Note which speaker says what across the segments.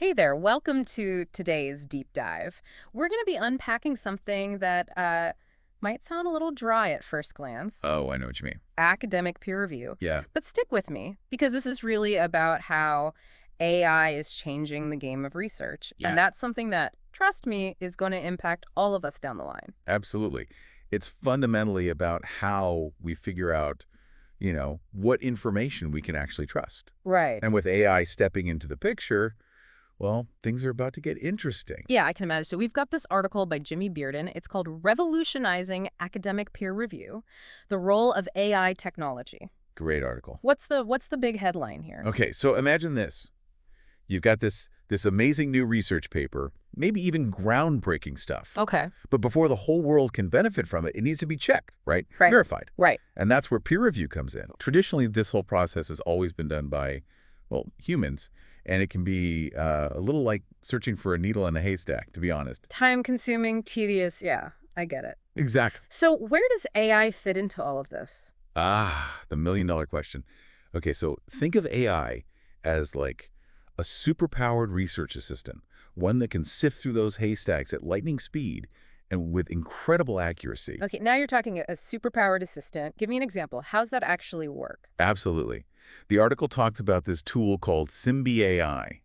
Speaker 1: Hey there, welcome to today's deep dive. We're going to be unpacking something that might sound a little dry at first glance,
Speaker 2: Oh, I know what you mean.
Speaker 1: academic peer review.
Speaker 2: Yeah,
Speaker 1: But stick with me, because this is really about how AI is changing the game of research. And
Speaker 2: yeah,
Speaker 1: that's something that, trust me, is going to impact all of us down the line.
Speaker 2: absolutely. It's fundamentally about how we figure out, what information we can actually trust.
Speaker 1: Right.
Speaker 2: And with AI stepping into the picture, well, things are about to get interesting.
Speaker 1: Yeah, I can imagine. So we've got this article by Jimmy Bearden. It's called Revolutionizing Academic Peer Review: The Role of AI Technology.
Speaker 2: Great article.
Speaker 1: What's the big headline here?
Speaker 2: Okay, so imagine this. You've got this amazing new research paper, maybe even groundbreaking stuff.
Speaker 1: Okay.
Speaker 2: But before the whole world can benefit from it, it needs to be checked, right?
Speaker 1: Right.
Speaker 2: Verified.
Speaker 1: Right.
Speaker 2: And that's where peer review comes in. Traditionally, this whole process has always been done by, well, humans. And it can be a little like searching for a needle in a haystack, to be honest.
Speaker 1: Time consuming, tedious. Yeah, I get it.
Speaker 2: Exactly.
Speaker 1: So where does AI fit into all of this?
Speaker 2: Ah, the million-dollar question. Okay, so think of AI as like a superpowered research assistant, one that can sift through those haystacks at lightning speed and with incredible accuracy.
Speaker 1: Okay, now you're talking a superpowered assistant. Give me an example. How's that actually work?
Speaker 2: Absolutely. The article talks about this tool called SymbyAI.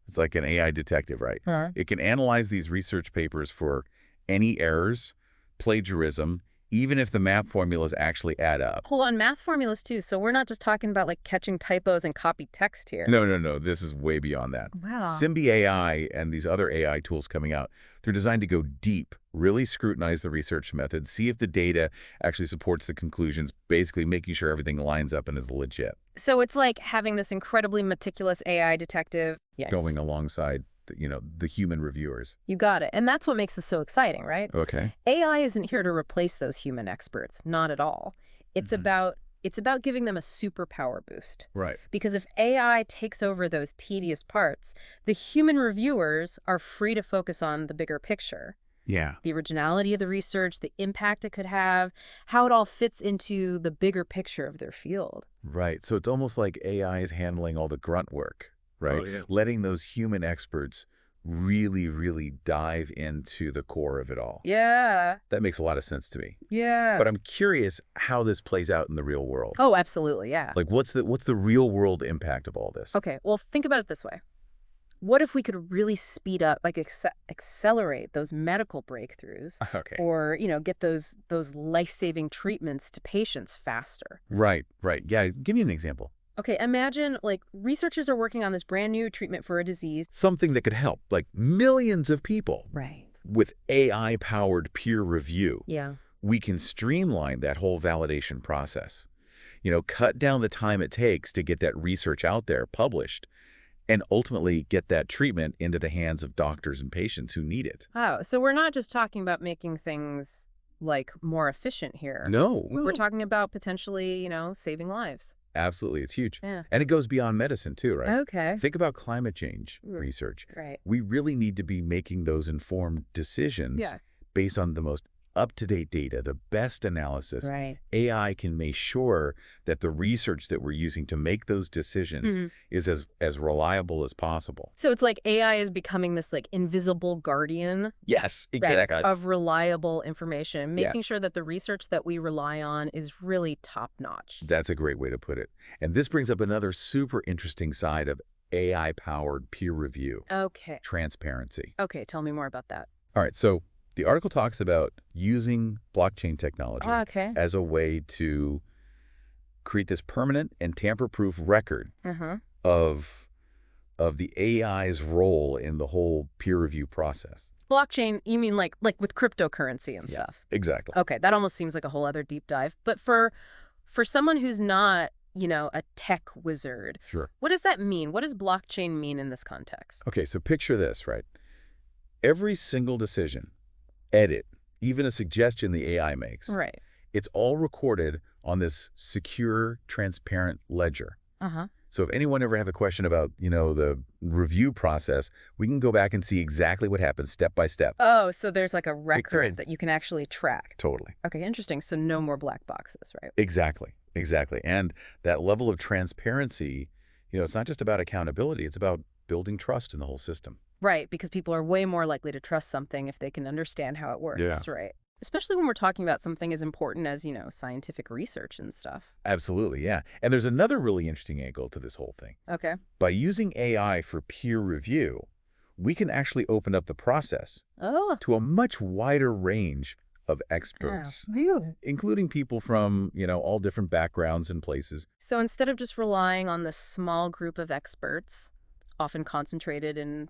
Speaker 2: It's like an AI detective, right?
Speaker 1: Huh?
Speaker 2: It can analyze these research papers for any errors, plagiarism, even if the math formulas actually add up.
Speaker 1: Hold on, math formulas too. So we're not just talking about like catching typos and copy text here.
Speaker 2: No, no, no. This is way beyond that.
Speaker 1: Wow.
Speaker 2: SymbyAI and these other AI tools coming out, they're designed to go deep, really scrutinize the research method, see if the data actually supports the conclusions, basically making sure everything lines up and is legit,
Speaker 1: So it's like having this incredibly meticulous AI detective. Yes.
Speaker 2: going alongside the human reviewers.
Speaker 1: You got it. And that's what makes this so exciting, right?
Speaker 2: Okay.
Speaker 1: AI isn't here to replace those human experts, not at all. It's
Speaker 2: Mhm.
Speaker 1: about it's about giving them a superpower boost.
Speaker 2: Right.
Speaker 1: Because if AI takes over those tedious parts, the human reviewers are free to focus on the bigger picture.
Speaker 2: Yeah.
Speaker 1: The originality of the research, the impact it could have, how it all fits into the bigger picture of their field.
Speaker 2: Right. So it's almost like AI is handling all the grunt work, right?
Speaker 1: Oh, yeah.
Speaker 2: Letting those human experts really, really dive into the core of it all.
Speaker 1: Yeah,
Speaker 2: That makes a lot of sense to me.
Speaker 1: yeah.
Speaker 2: But I'm curious how this plays out in the real world.
Speaker 1: Oh, absolutely, yeah.
Speaker 2: Like, what's the real world impact of all this?
Speaker 1: Okay, well, think about it this way. What if we could really speed up, like accelerate those medical breakthroughs,
Speaker 2: Okay.
Speaker 1: or, get those life-saving treatments to patients faster?
Speaker 2: Right, right. Yeah, give me an example.
Speaker 1: Okay, imagine like researchers are working on this brand new treatment for a disease.
Speaker 2: Something that could help, like millions of people.
Speaker 1: Right.
Speaker 2: With AI-powered peer review,
Speaker 1: Yeah.
Speaker 2: we can streamline that whole validation process. Cut down the time it takes to get that research out there, published, and ultimately get that treatment into the hands of doctors and patients who need it.
Speaker 1: Oh, so we're not just talking about making things like more efficient here.
Speaker 2: No,
Speaker 1: We're talking about potentially, saving lives.
Speaker 2: absolutely. It's huge.
Speaker 1: Yeah.
Speaker 2: And it goes beyond medicine too, right?
Speaker 1: Okay.
Speaker 2: Think about climate change
Speaker 1: Mm.
Speaker 2: research.
Speaker 1: Right.
Speaker 2: We really need to be making those informed decisions
Speaker 1: Yeah.
Speaker 2: based on the most up-to-date data, the best analysis.
Speaker 1: Right.
Speaker 2: AI can make sure that the research that we're using to make those decisions
Speaker 1: Mhm.
Speaker 2: is as reliable as possible.
Speaker 1: So it's like AI is becoming this like invisible guardian,
Speaker 2: Yes,
Speaker 1: right, of reliable information,
Speaker 2: Yeah.
Speaker 1: making sure that the research that we rely on is really top notch.
Speaker 2: That's a great way to put it. And this brings up another super interesting side of AI-powered peer review,
Speaker 1: Okay.
Speaker 2: transparency.
Speaker 1: Okay, tell me more about that.
Speaker 2: All right, so the article talks about using blockchain technology
Speaker 1: Okay.
Speaker 2: as a way to create this permanent and tamper-proof record
Speaker 1: Uh-huh.
Speaker 2: of the AI's role in the whole peer review process.
Speaker 1: Blockchain, you mean like with cryptocurrency and
Speaker 2: Yeah.
Speaker 1: stuff?
Speaker 2: Exactly.
Speaker 1: Okay, that almost seems like a whole other deep dive. But for someone who's not, a tech wizard,
Speaker 2: Sure.
Speaker 1: what does that mean? What does blockchain mean in this context?
Speaker 2: Okay, so picture this, right? Every single decision, edit, even a suggestion the AI makes,
Speaker 1: Right.
Speaker 2: it's all recorded on this secure, transparent ledger.
Speaker 1: Uh-huh.
Speaker 2: So if anyone ever have a question about, the review process, we can go back and see exactly what happened step by step.
Speaker 1: Oh, so there's like a record
Speaker 2: Exactly.
Speaker 1: that you can actually track.
Speaker 2: Totally.
Speaker 1: Okay, interesting. So no more black boxes, right?
Speaker 2: Exactly. Exactly. And that level of transparency, it's not just about accountability. It's about building trust in the whole system.
Speaker 1: Right, because people are way more likely to trust something if they can understand how it
Speaker 2: Yeah.
Speaker 1: works, right? Especially when we're talking about something as important as, scientific research and stuff.
Speaker 2: Absolutely, yeah. And there's another really interesting angle to this whole thing.
Speaker 1: Okay.
Speaker 2: By using AI for peer review, we can actually open up the process
Speaker 1: Oh,
Speaker 2: to a much wider range of
Speaker 1: wow.
Speaker 2: experts,
Speaker 1: Really?
Speaker 2: including people from, all different backgrounds and places.
Speaker 1: So instead of just relying on this small group of experts, often concentrated in,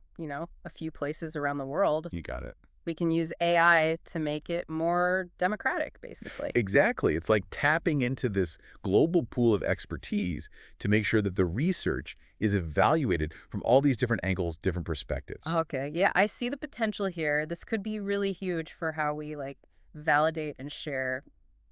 Speaker 1: a few places around the world,
Speaker 2: You got it.
Speaker 1: we can use AI to make it more democratic, basically.
Speaker 2: Exactly. It's like tapping into this global pool of expertise to make sure that the research is evaluated from all these different angles, different perspectives.
Speaker 1: Okay, yeah, I see the potential here. This could be really huge for how we validate and share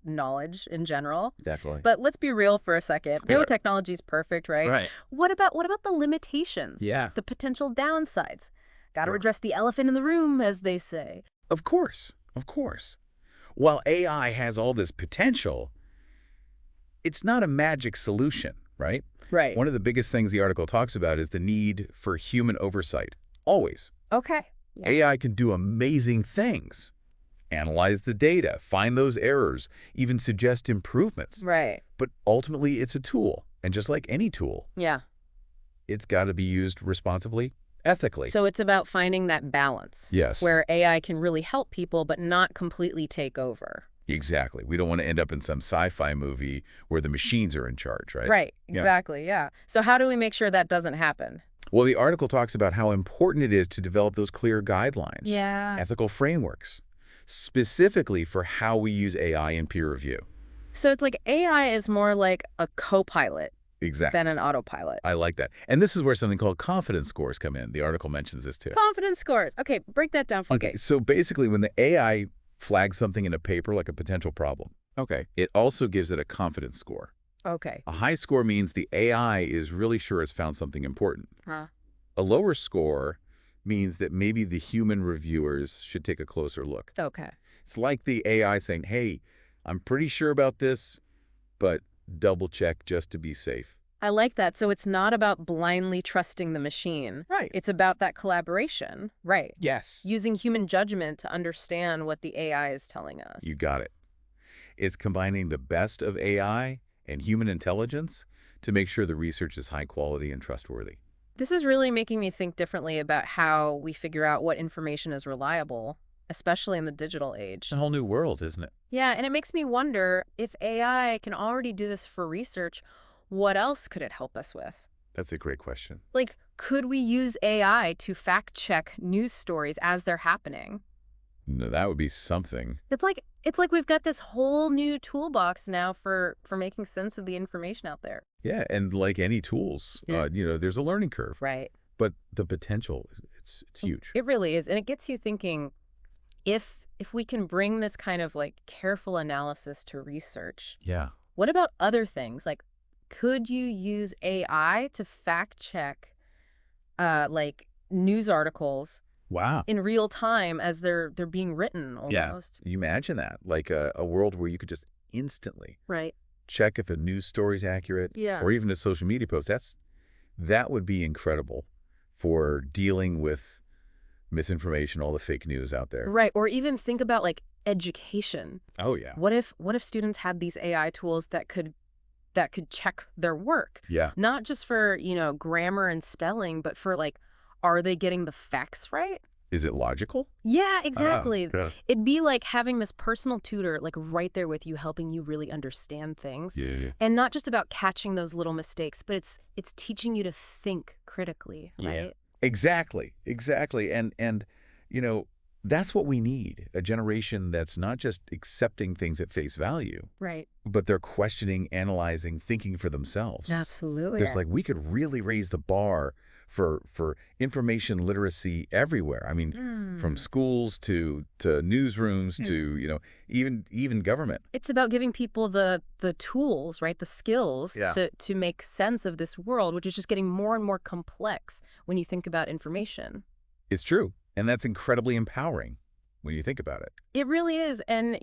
Speaker 1: knowledge in general.
Speaker 2: Definitely.
Speaker 1: But let's be real for a second.
Speaker 2: do
Speaker 1: No
Speaker 2: it.
Speaker 1: technology is perfect, right?
Speaker 2: Right.
Speaker 1: What about the limitations?
Speaker 2: Yeah.
Speaker 1: The potential downsides? Got to
Speaker 2: Sure.
Speaker 1: address the elephant in the room, as they say.
Speaker 2: Of course. Of course. While AI has all this potential, it's not a magic solution, right?
Speaker 1: Right.
Speaker 2: One of the biggest things the article talks about is the need for human oversight. Always.
Speaker 1: Okay. Yeah.
Speaker 2: AI can do amazing things. Analyze the data, find those errors, even suggest improvements.
Speaker 1: Right.
Speaker 2: But ultimately, it's a tool. And just like any tool,
Speaker 1: Yeah.
Speaker 2: it's got to be used responsibly, ethically.
Speaker 1: So it's about finding that balance.
Speaker 2: Yes.
Speaker 1: Where AI can really help people, but not completely take over.
Speaker 2: Exactly. We don't want to end up in some sci-fi movie where the machines are in charge, right?
Speaker 1: Right.
Speaker 2: Yeah.
Speaker 1: Exactly. Yeah. So how do we make sure that doesn't happen?
Speaker 2: Well, the article talks about how important it is to develop those clear guidelines,
Speaker 1: Yeah.
Speaker 2: ethical frameworks, specifically for how we use AI in peer review.
Speaker 1: So it's like AI is more like a co-pilot
Speaker 2: Exactly.
Speaker 1: than an autopilot.
Speaker 2: I like that. And this is where something called confidence scores come in. The article mentions this too.
Speaker 1: Confidence scores. Okay, break that down for me.
Speaker 2: Okay, so basically when the AI flags something in a paper like a potential problem, it also gives it a confidence score.
Speaker 1: Okay.
Speaker 2: A high score means the AI is really sure it's found something important.
Speaker 1: Huh.
Speaker 2: A lower score means that maybe the human reviewers should take a closer look.
Speaker 1: Okay.
Speaker 2: It's like the AI saying, hey, I'm pretty sure about this, but double check just to be safe.
Speaker 1: I like that. So it's not about blindly trusting the machine.
Speaker 2: Right.
Speaker 1: It's about that collaboration. Right.
Speaker 2: Yes.
Speaker 1: Using human judgment to understand what the AI is telling us.
Speaker 2: You got it. It's combining the best of AI and human intelligence to make sure the research is high quality and trustworthy.
Speaker 1: This is really making me think differently about how we figure out what information is reliable, especially in the digital age.
Speaker 2: It's a whole new world, isn't it?
Speaker 1: Yeah, and it makes me wonder if AI can already do this for research, what else could it help us with?
Speaker 2: That's a great question.
Speaker 1: Like, could we use AI to fact-check news stories as they're happening?
Speaker 2: No, that would be something.
Speaker 1: It's like we've got this whole new toolbox now for making sense of the information out there.
Speaker 2: Yeah, and like any tools,
Speaker 1: Yeah.
Speaker 2: there's a learning curve.
Speaker 1: Right.
Speaker 2: But the potential, it's huge.
Speaker 1: It really is, and it gets you thinking if we can bring this kind of careful analysis to research,
Speaker 2: Yeah.
Speaker 1: what about other things? Like, could you use AI to fact check news articles
Speaker 2: Wow.
Speaker 1: in real time as they're being written almost?
Speaker 2: You imagine that, like a world where you could just instantly
Speaker 1: Right.
Speaker 2: check if a news story is accurate,
Speaker 1: Yeah.
Speaker 2: or even a social media post. That would be incredible for dealing with misinformation, all the fake news out there.
Speaker 1: Right. Or even think about education.
Speaker 2: Oh yeah.
Speaker 1: What if students had these AI tools that could check their work?
Speaker 2: Yeah.
Speaker 1: Not just for, grammar and spelling, but for are they getting the facts right?
Speaker 2: Is it logical?
Speaker 1: Yeah, exactly.
Speaker 2: Yeah.
Speaker 1: It'd be like having this personal tutor right there with you, helping you really understand things.
Speaker 2: Yeah.
Speaker 1: And not just about catching those little mistakes, but it's teaching you to think critically, right?
Speaker 2: Exactly. And that's what we need. A generation that's not just accepting things at face value,
Speaker 1: Right.
Speaker 2: but they're questioning, analyzing, thinking for themselves.
Speaker 1: Absolutely.
Speaker 2: There's we could really raise the bar for information literacy everywhere. I mean, from schools to newsrooms to, even government.
Speaker 1: It's about giving people the tools, right? The skills
Speaker 2: Yeah.
Speaker 1: to make sense of this world, which is just getting more and more complex when you think about information.
Speaker 2: It's true. And that's incredibly empowering when you think about it.
Speaker 1: It really is. And,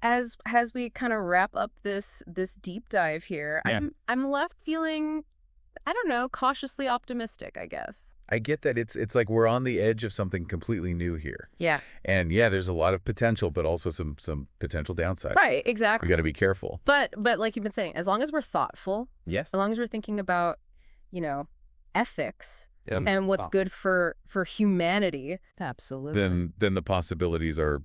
Speaker 1: as we kind of wrap up this deep dive here,
Speaker 2: Yeah.
Speaker 1: I'm left feeling I don't know, cautiously optimistic, I guess.
Speaker 2: I get that it's like we're on the edge of something completely new here.
Speaker 1: Yeah.
Speaker 2: And yeah, there's a lot of potential, but also some potential downside.
Speaker 1: Right,
Speaker 2: We
Speaker 1: exactly.
Speaker 2: got to be careful.
Speaker 1: But like you've been saying, as long as we're thoughtful,
Speaker 2: Yes.
Speaker 1: as long as we're thinking about, you know, ethics
Speaker 3: Yeah.
Speaker 1: and what's
Speaker 3: Thought.
Speaker 1: good for humanity. Absolutely.
Speaker 2: Then the possibilities are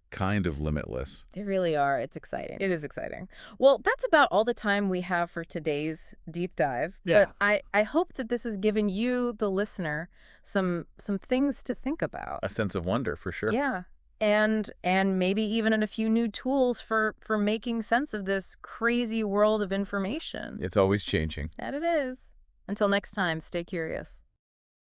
Speaker 2: kind of limitless.
Speaker 1: They really are. It's exciting. It is exciting. Well, that's about all the time we have for today's deep dive.
Speaker 3: Yeah.
Speaker 1: But I hope that this has given you, the listener, some things to think about.
Speaker 2: A sense of wonder, for sure.
Speaker 1: Yeah. And maybe even a few new tools for making sense of this crazy world of information.
Speaker 2: It's always changing.
Speaker 1: That it is. Until next time, stay curious.